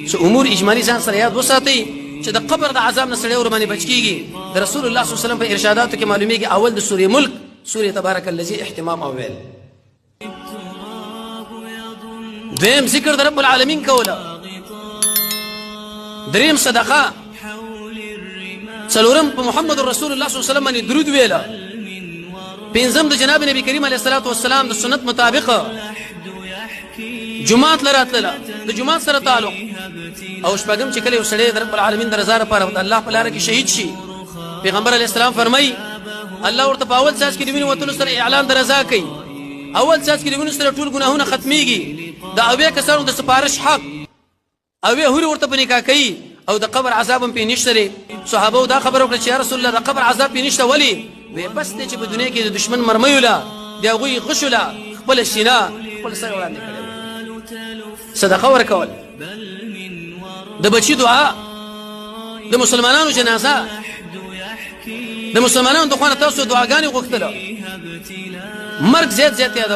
چې امور اجمالي ځان سره یاد وساتئ چې د قبر د عذاب نه سړی ورباندې بچ کیږي. د رسول الله صلی الله علیه وسلم په ارشاداتو کې معلومیږي اول د سورې ملک سورې تبارک الذی اهتمام او ویل، دویم ذکر د رب العالمین کوله، دریم صدقه، څلورم په محمد رسول الله صلی الله علیه وسلم باندې درود ویله، پنځم د جناب نبی کریم علیه الصلاۃ والسلام د سنت مطابق جمعات لراتله د جمعات سره تعلق، او شپږم چې کله یو سړی د رب العالمین د رضا لپاره د الله په لاره کې شهید شي، پیغمبر علیه السلام فرمایي الله ورته په اول څاڅ کې د وینې وتلو سره اعلان د رضا کوي، اول څاڅ کې د وینې سره ټول ګناهونه ختمیږي، د اویا کسانو د سپارش حق اویا هوري ورته په نکاح کوي، او د قبر عذاب هم پې نشته دی. صحابه دا خبره وکړه چې یا رسول الله د قبر عذاب پې نشته، ولې؟ وی بس دی چې په دنیا کې د دشمن مرمیو له د هغوی غشو له خپله سینه خپل سر وړاندې کړی، صدقه ورکول، د بچي دعا، د مسلمانانو جنازه، د مسلمانانو د خوا نه تاسو دعاګانې غوښتله، مرګ زیات یاد